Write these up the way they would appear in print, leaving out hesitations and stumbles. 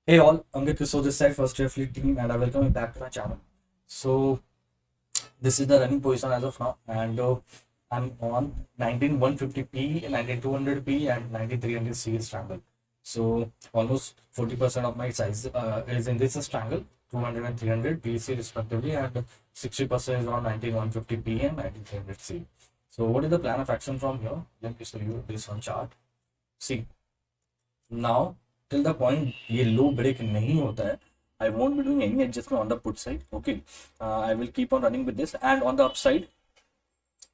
Hey all, Ankit Kishor this side for Stierfleet team and I welcome you back to my channel. So this is the running position as of now and I'm on 19150p, 19200p and 9300 CS triangle. So almost 40% of my size is in this triangle, 200 and 300 PEC respectively, and 60% is on 19150p and 9300C. So what is the plan of action from here? Let me show you this on chart. See, now till the point ये low break नहीं होता है, I won't be doing any adjustment on the put side. Okay, I will keep on running with this, and on the upside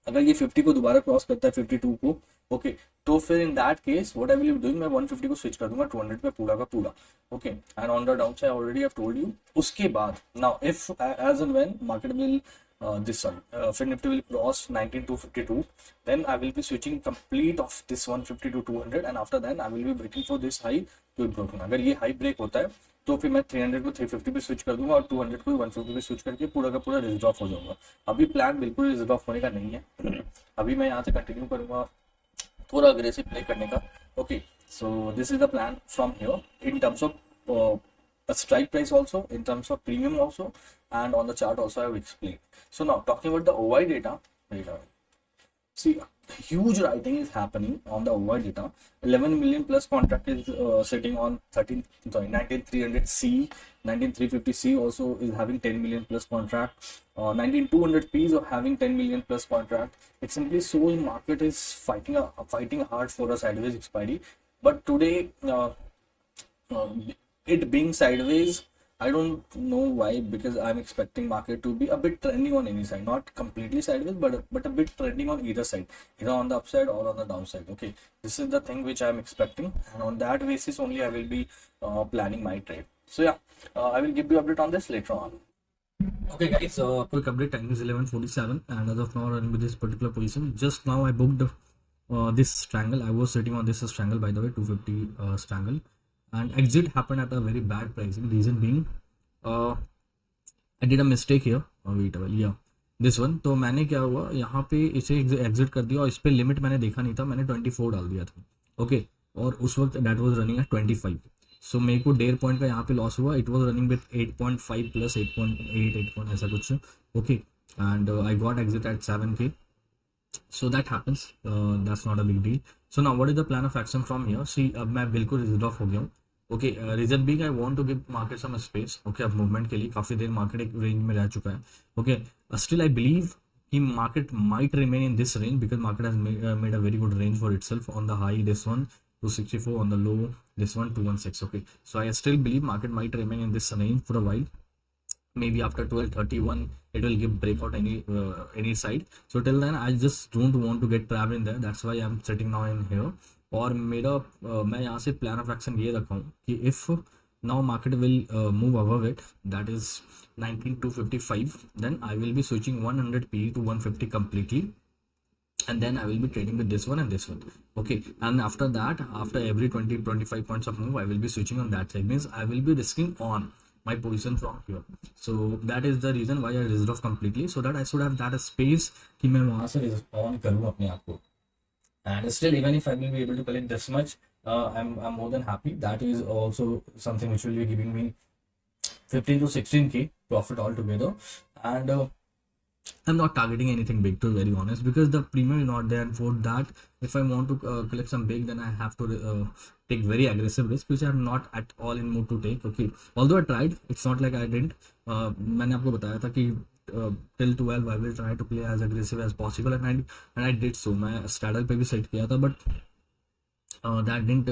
अगर ये 50 को दोबारा cross करता है 52 को, ओके तो फिर in that case what I will be doing, मैं 150 को स्विच कर दूंगा 200 पे पूरा का पूरा. Okay and on the down side already I have told you. उसके बाद now if as and when market will this sorry FINNIFTY will cross 19252, then I will be switching complete of this 150 to 200 and after then I will be waiting for this high to be broken. अगर ये high break होता है तो फिर मैं 300 को 350 पे switch कर दूंगा और 200 को 150 पे स्विच करके पूरा का पूरा रिजर्व ऑफ हो जाऊंगा. अभी प्लान बिल्कुल रिजर्व ऑफ होने का नहीं है. अभी मैं यहाँ से कंटिन्यू करूंगा थोड़ा अग्रेसिव प्ले करने का. Okay so this is the plan from here in terms of a strike price also, in terms of premium also, and on the chart also I have explained. So now talking about the OI data, see huge writing is happening on the OI data. 11 million plus contract is sitting on 19300C. 19350C also is having 10 million plus contract. 19200P is having 10 million plus contract. It simply shows market is fighting hard for a sideways expiry. But today it being sideways, I don't know why, because I'm expecting market to be a bit trending on any side, not completely sideways, but a bit trending on either side, either on the upside or on the downside. Okay, this is the thing which I'm expecting, and on that basis only I will be planning my trade. So yeah, I will give you update on this later on. Okay guys, quick update. Time is 11:47 and as of now running with this particular position. Just now I booked this triangle. I was sitting on this triangle, by the way, 250 triangle, and exit happened at a very bad pricing. Reason being I did a mistake here. Wait a while, yeah, this one. तो मैंने क्या हुआ यहाँ पे इसे exit कर दिया और इस पे लिमिट मैंने देखा नहीं था, मैंने 24 डाल दिया था. ओके और उस वक्त that was running at 25. So मेरे को 1.5 पॉइंट का यहाँ पे लॉस हुआ. It was running with 8.5 plus 8.8 8 point ऐसा कुछ. Okay and I got exit at 7K. So that happens, that's not a big deal. So now what is the plan of action from here? See अब मैं बिल्कुल reserve of हो गया हूँ. Okay reason big I want to give market some space. Okay अब movement के लिए काफ़ी देर मार्केट एक रेंज में रह चुका है. ओके स्टिल आई बिलीव कि market might remain in this range because market has made a very good range for itself. On the high this one 264, on the low this one 216. Okay, so I still believe market might remain in this range for a while. Maybe after 12:31 it will give breakout any side. So till then I just don't want to get trapped in there. That's why I'm sitting now in here. और मेरा मैं यहाँ से plan of action ये रखा हूँ कि if now market will move above it, that is 19255, then I will be switching 100p to 150 completely, and then I will be trading with this one and this one. Okay, and after that, after every 20-25 points of move, I will be switching on that side. Means I will be risking on my position from here. So that is the reason why I reserved off completely, so that I should have that space कि मैं वहाँ से on करूँ अपने आप को. And still, even if I will be able to collect this much, I'm more than happy. That is also something which will be giving me 15 to 16K profit altogether. And I'm not targeting anything big, to be very honest, because the premium is not there, and for that if I want to collect some big, then I have to take very aggressive risk, which I'm not at all in mood to take. Okay, although I tried, it's not like I didn't. मैंने आपको बताया था कि till 12 I will try to play as aggressive as possible, and I did so. मैं straddle पे भी set किया था, but that didn't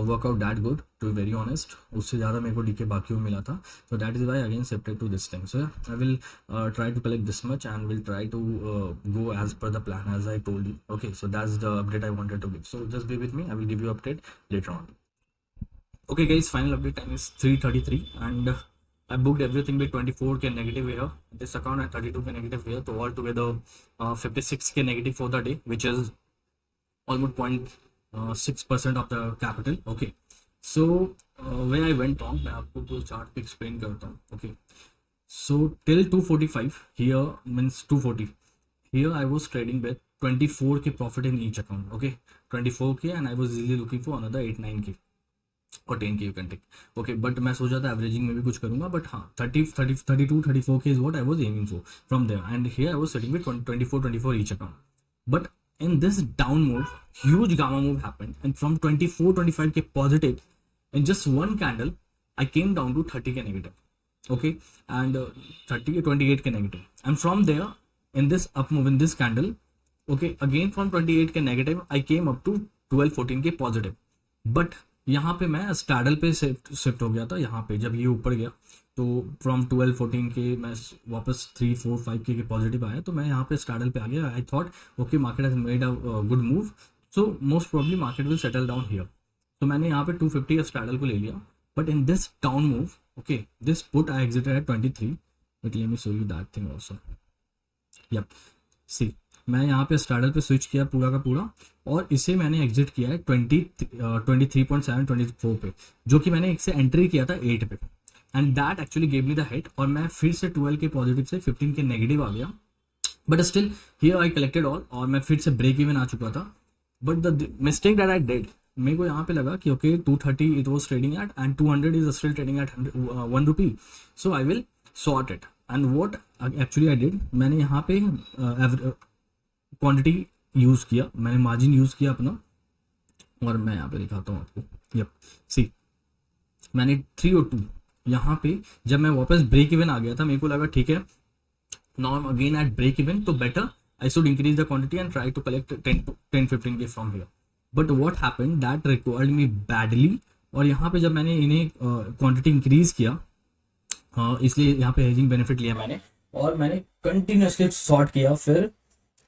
work out that good, to be very honest. उससे ज़्यादा मेरे को डीके बाकी में मिला था. So that is why again shifted to this thing. So yeah, I will try to collect this much and will try to go as per the plan as I told you. Okay, so that's the update I wanted to give. So just be with me, I will give you update later on. Okay guys, final update time is 3:33 and I booked everything with 24K negative here, this account, and 32K negative here. So altogether 56K negative for the day, which is almost 0.6% of the capital. Okay, so where I went wrong, मैं आपको तो chart पे explain करता हूँ. Okay, so till 245 here means 240 here I was trading with 24K profit in each account. Okay, 24K, and I was easily looking for another 8-9K. और 10K you can take, okay. But मैं सोचा था averaging में भी कुछ करूंगा, but हाँ 32-34K is what I was aiming for from there, and here I was sitting with 24 each account. But in this down move, huge gamma move happened, and from 24-25K positive in just one candle, I came down to 30K negative, okay, and 28K negative. And from there, in this up move in this candle, okay, again from 28K negative, I came up to 12-14K positive. But यहाँ पे मैं स्टैडल पे shift हो गया था. यहाँ पे जब ये ऊपर गया तो फ्रॉम 12-14K मैं वापस 3-4-5K के पॉजिटिव आया, तो मैं यहाँ पे स्टैडल पे आ गया. I thought okay market has made a good move, so most probably market will settle down here. तो मैंने यहाँ पे 250 का स्टैडल को ले लिया. But in this down move, okay, this put I exited at 23. But let me show you that thing also. Yup, see मैं यहाँ पे स्टैडल पे स्विच किया पूरा का पूरा, और इसे मैंने एग्जिट किया है 23.7-24 पे, जो कि मैंने एक से एंट्री किया था 8 पे, and that actually gave me the hit. और मैं फिर से 12 के पॉजिटिव से 15 के नेगेटिव आ गया. But still here I collected all, और मैं फिर से ब्रेक इवन आ चुका था. But the mistake that I did, मेरे को यहाँ पे लगा कि okay 230 it was trading at, and 200 is still trading at 1 rupee, so I will sort it. And what actually I did, मैंने यहाँ पे क्वांटिटी यूज़ किया, मैंने मार्जिन यूज़ किया अपना, और मैं यहाँ पे दिखाता हूँ आपको. यप, सी मैंने 302 यहाँ पे जब मैं वापस ब्रेक इवन आ गया था, मेरे को लगा ठीक है now again at break even, तो better I should increase the quantity and try to collect 10-15K from here. But what happened that required me badly. और यहाँ पे जब मैंने इन्हें क्वांटिटी इंक्रीज किया, इसलिए यहाँ पे हेजिंग बेनिफिट लिया मैंने, और मैंने कंटिन्यूसली शॉर्ट किया फिर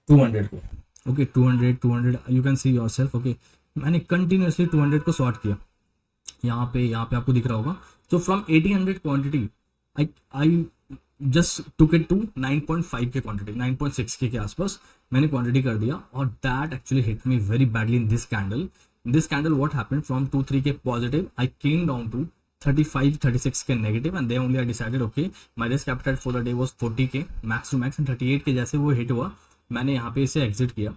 200 को, okay 200 you can see yourself, okay. मैंने कंटिन्यूसली 200 को शॉर्ट किया. यहाँ पे आपको दिख रहा होगा. तो from 1800 quantity I just took it to 9.5 K quantity, 9.6 के आसपास मैंने क्वांटिटी कर दिया. और that actually hit me very badly in this candle. What happened from 2-3K positive I came down to 35-36 K negative, and they only I decided okay my risk capital for the day was 40K max to max, and 38 K जैसे वो hit हुआ मैंने यहाँ पे इसे exit किया.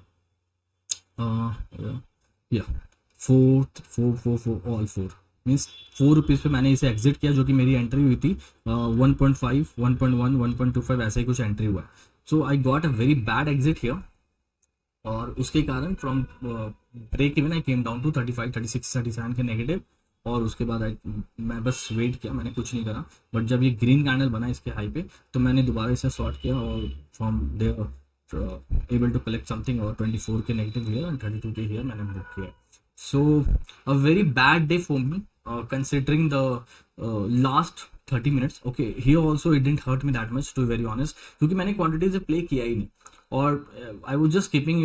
या 4 all 4 means 4 rupees पे मैंने इसे एग्जिट किया, जो कि मेरी एंट्री हुई थी 1.5, 1.1, 1.25 ऐसा ही कुछ एंट्री हुआ. So I got a very bad exit here, और उसके कारण from break even I came down to 35, 36, 37 के नेगेटिव. और उसके बाद मैं बस वेट किया, मैंने कुछ नहीं करा. बट जब ये ग्रीन कैंडल बना इसके हाई पे, तो मैंने दोबारा इसे शॉर्ट किया, और from there able to collect something, or 24K negative here and 32K here मैंने बुक किया. So a very bad day for me, considering the last 30 minutes. Okay, here also it didn't hurt me that much to be very honest, क्योंकि मैंने quantity से play किया ही नहीं, और I was just keeping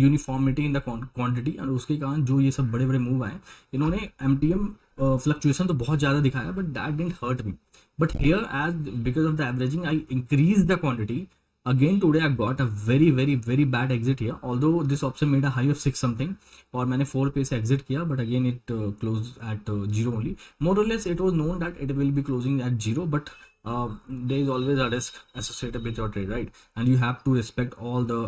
uniformity in the quantity, और उसके कारण जो ये सब बड़े बड़े मूव आए, इन्होंने MTM फ्लक्चुएशन तो बहुत ज़्यादा दिखाया, but that didn't hurt me. But here, as because of the averaging, I increased the quantity. Again today I got a very bad exit here, although this option made a high of 6 something, और मैंने 4 पे से exit किया, but again it closed at 0 only. More or less it was known that it will be closing at 0, but there is always a risk associated with your trade, right? And you have to respect all the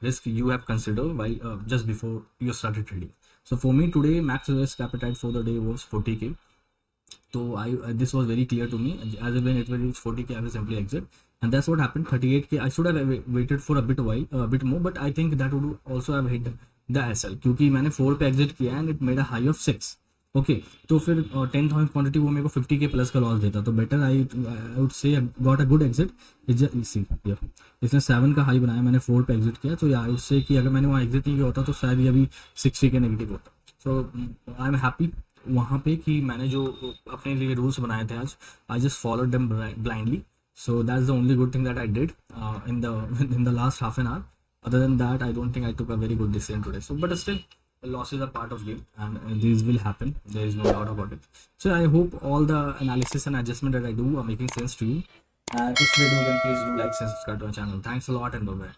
risk you have considered while just before you started trading. So for me today, max risk appetite for the day was 40K. So this was very clear to me. As when it will reach 40K, I will simply exit, and that's what happened. 38K, I should have waited for a bit more, but I think that would also have hit the SL, क्योंकि मैंने 4 पे exit किया and it made a high of 6. Okay, तो फिर 10,000 quantity वो मेरे को 50K plus का लॉस देता, तो better I would say got a good exit. इसने 7 का हाई बनाया, मैंने 4 पे एग्जिट किया, तो आई वुड से कि अगर मैंने वहाँ एग्जिट नहीं किया होता तो शायद ये अभी 60K नेगेटिव होता. सो आई एम हैप्पी वहाँ पे कि मैंने जो अपने लिए रूल्स बनाए थे आज, I just followed them blindly. So that's the only good thing that I did in the last half an hour. Other than that, I don't think I took a very good decision today. So, but still, losses are part of game, and these will happen. There is no doubt about it. So I hope all the analysis and adjustment that I do are making sense to you. And if they do, then please do like and subscribe to our channel. Thanks a lot, and bye bye.